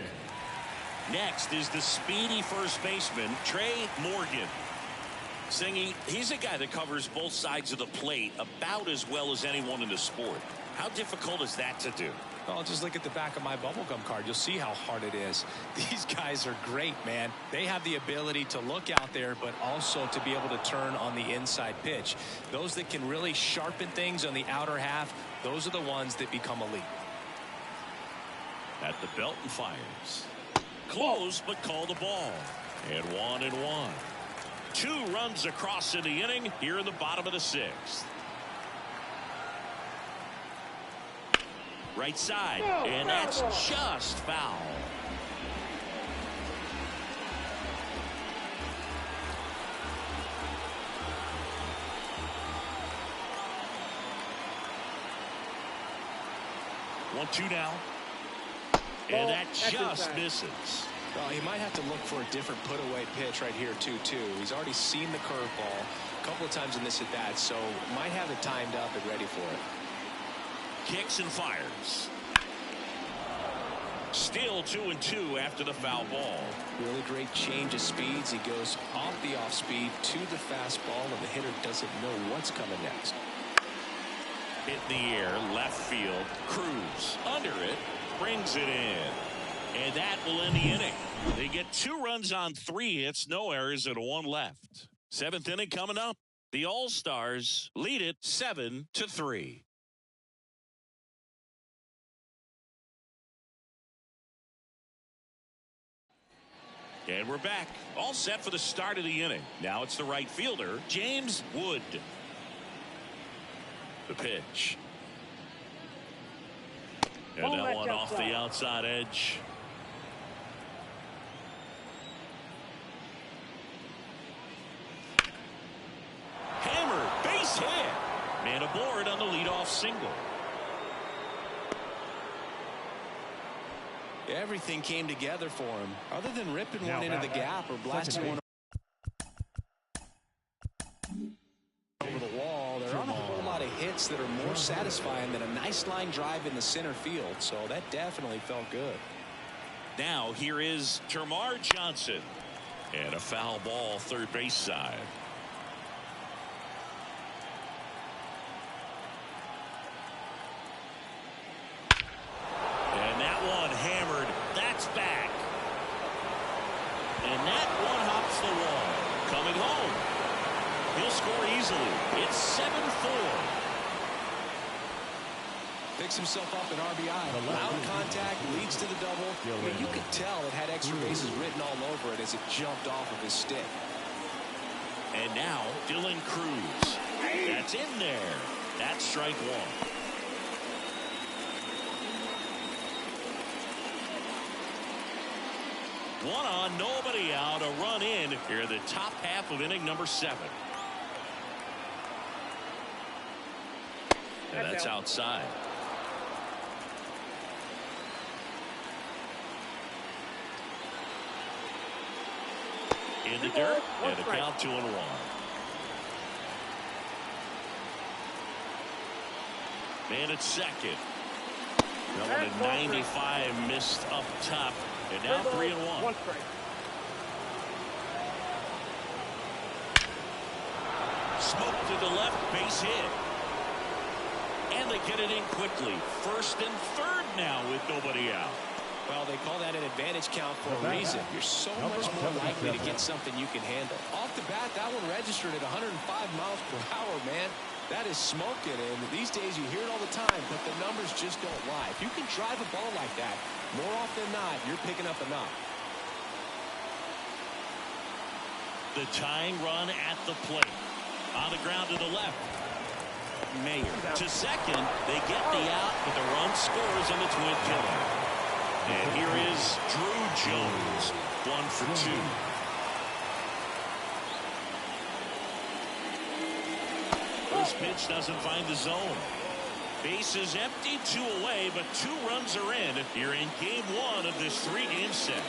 Next is the speedy first baseman, Trey Morgan. Singy, he's a guy that covers both sides of the plate about as well as anyone in the sport. How difficult is that to do? Well, just look at the back of my bubblegum card. You'll see how hard it is. These guys are great, man. They have the ability to look out there, but also to be able to turn on the inside pitch. Those that can really sharpen things on the outer half, those are the ones that become elite. At the belt and fires. Close, but call the ball. And 1-1. 2 runs across in the inning here in the bottom of the 6th. Right side, and that's just foul. One, 2 now. And that just misses. Well, he might have to look for a different put-away pitch right here, too. He's already seen the curveball a couple of times in this at-bat, so might have it timed up and ready for it. Kicks and fires. Still 2-2 after the foul ball. Really great change of speeds. He goes off the off speed to the fastball, and the hitter doesn't know what's coming next. Hit in the air, left field. Cruz under it, brings it in. And that will end the inning. They get 2 runs on 3 hits, no errors, and 1 left. 7th inning coming up. The All-Stars lead it 7-3. And we're back, all set for the start of the inning. Now it's the right fielder, James Wood. The pitch. And that one off the outside edge. Hammer, base hit. Man aboard on the leadoff single. Everything came together for him. Other than ripping one into the gap or blasting one over the wall, there aren't a whole lot of hits that are more satisfying than a nice line drive in the center field. So that definitely felt good. Now here is Termarr Johnson. And a foul ball third base side. And that one hammered. That's back. And that one hops the wall. Coming home. He'll score easily. It's 7-4. Picks himself up an RBI. Loud contact leads to the double. I mean, you could tell it had extra bases written all over it as it jumped off of his stick. And now Dylan Cruz. That's in there. That's strike 1. One on, nobody out, a run in here in the top half of inning number 7. And that's outside. In the dirt, and a count 2-1. Man at second. That one at 95 missed up top. And now 3-1. Smoke to the left, base hit. And they get it in quickly. First and third now with nobody out. Well, they call that an advantage count for a reason. You're so much more likely to get something you can handle. Off the bat, that one registered at 105 miles per hour, man. That is smoking, and these days you hear it all the time, but the numbers just don't lie. If you can drive a ball like that, more often than not, you're picking up enough. The tying run at the plate. On the ground to the left. Mayer to second. They get the out, but the run scores, and it's with Killer. And here is Drew Jones, 1 for 2. First pitch doesn't find the zone. Base is empty, 2 away, but 2 runs are in. You're in game 1 of this 3-game set.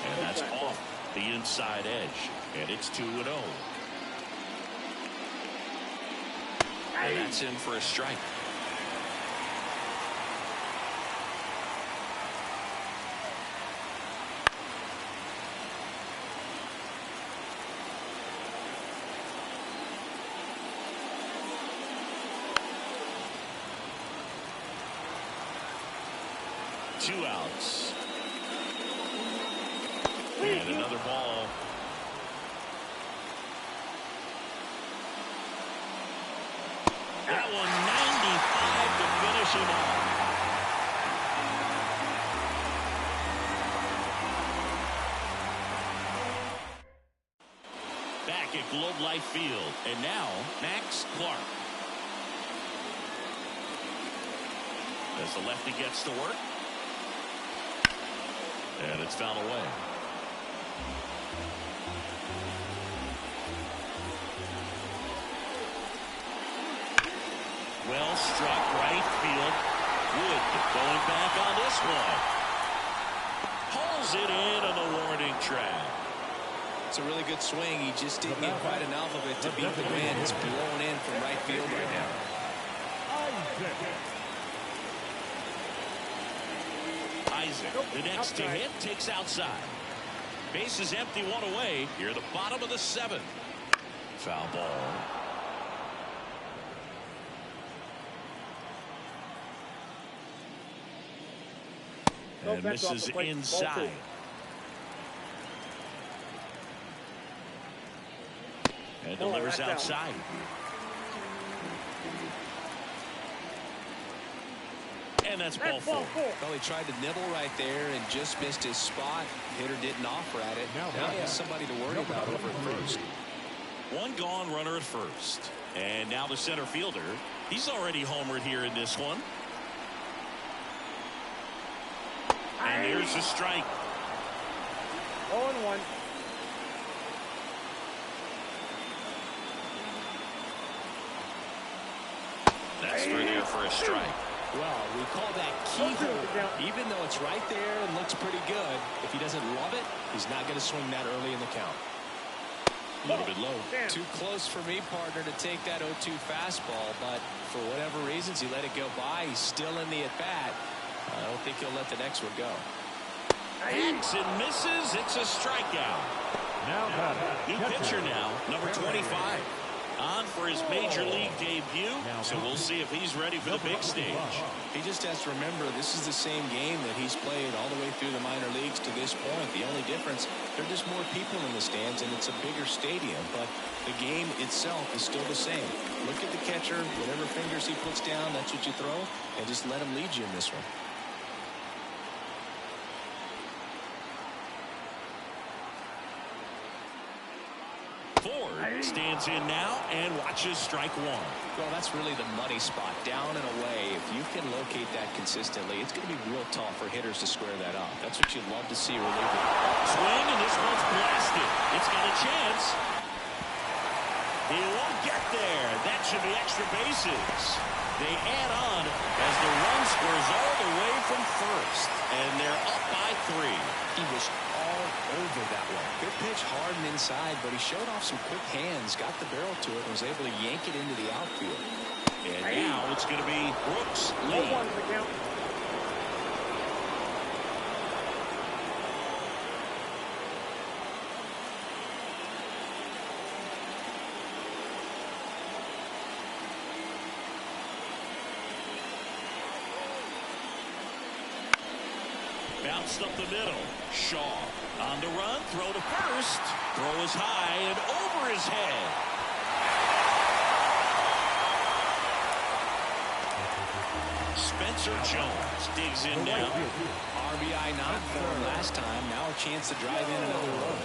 And that's off the inside edge. And it's 2-0. And that's in for a strike. Two outs. And another ball. That one 95 to finish him off. Back at Globe Life Field. And now Max Clark. As the lefty gets to work. And it's fouled away. Well struck right field. Wood going back on this one. Pulls it in on the warning track. It's a really good swing. He just didn't get quite enough of it to beat the wind. It's blowing in from right field right now. misses it. The next to hit takes outside. Base is empty, one away. Here, the bottom of the seventh. Foul ball. And misses inside. And delivers outside. And that's ball four. Well, he tried to nibble right there and just missed his spot. Hitter didn't offer at it. Now he has somebody to worry about over at first. One gone, runner at first. And now the center fielder. He's already homered here in this one. And here's the strike. 0-1. That's through there for a strike. Well, we call that keyhole. Even though it's right there and looks pretty good, if he doesn't love it, he's not going to swing that early in the count. A little bit low. Too close for me, partner, to take that 0-2 fastball, but for whatever reasons, he let it go by. He's still in the at-bat. I don't think he'll let the next one go. Hacks and misses. It's a strikeout. New pitcher now, number 25. On for his major league debut, so we'll see if he's ready for the big stage. He just has to remember this is the same game that he's played all the way through the minor leagues to this point. The only difference, there are just more people in the stands and it's a bigger stadium, but the game itself is still the same. Look at the catcher, whatever fingers he puts down, that's what you throw, and just let him lead you in this one. Ford stands in now and watches strike one. Well, that's really the money spot, down and away. If you can locate that consistently, it's going to be real tough for hitters to square that up. That's what you'd love to see relieving. Swing, and this one's blasted. It's got a chance. He won't get there. That should be extra bases. They add on as the run scores all the way from first, and they're up by 3. He was all over that one. Good pitch, hard and inside, but he showed off some quick hands, got the barrel to it, and was able to yank it into the outfield. And now it's going to be Brooks Lee. Bounced up the middle. Shaw on the run, throw to first. Throw is high and over his head. Spencer Jones digs in now. RBI not for him last time. Now a chance to drive in another run.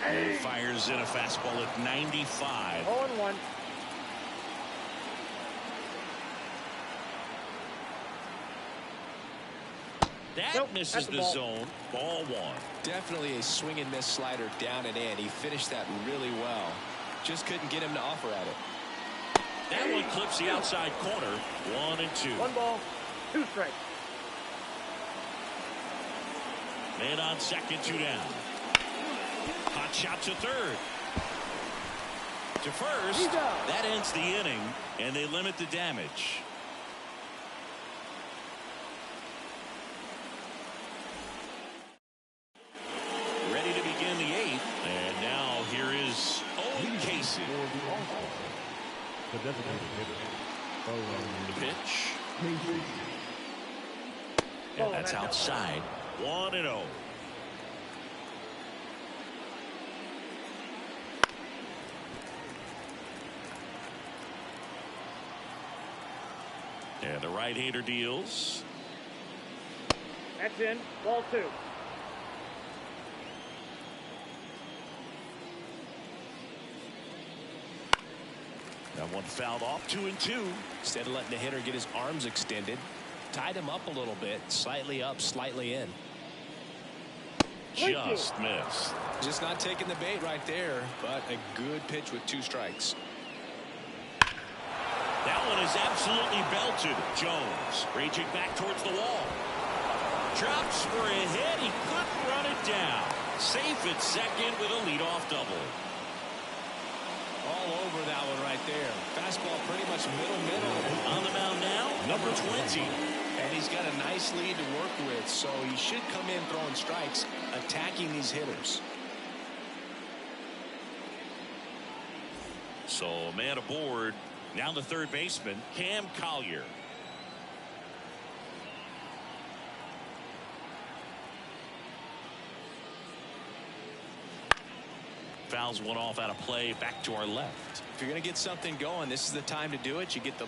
And fires in a fastball at 95. 0-1. That misses the zone. Ball one. Definitely a swing and miss slider down and in. He finished that really well. Just couldn't get him to offer at it. That one clips the outside corner. 1-2. 1 ball, 2 strikes. Man on second, 2 down. Hot shot to third. To first. That ends the inning, and they limit the damage. Ready to begin the 8th, and now here is Owen Casey. The designated hitter. The pitch. And that's outside. 1-0. And the right-hander deals. That's in. Ball 2. That one fouled off. 2-2. Instead of letting the hitter get his arms extended, tied him up a little bit, slightly up, slightly in. Just missed. Just not taking the bait right there, but a good pitch with 2 strikes. That one is absolutely belted. Jones raging back towards the wall. Drops for a hit. He couldn't run it down. Safe at second with a leadoff double. All over that one right there. Fastball pretty much middle. On the mound now, number 20. And he's got a nice lead to work with, so he should come in throwing strikes, attacking these hitters. So man aboard. Now the third baseman, Cam Collier. Fouls one off out of play, back to our left. If you're going to get something going, this is the time to do it. You get the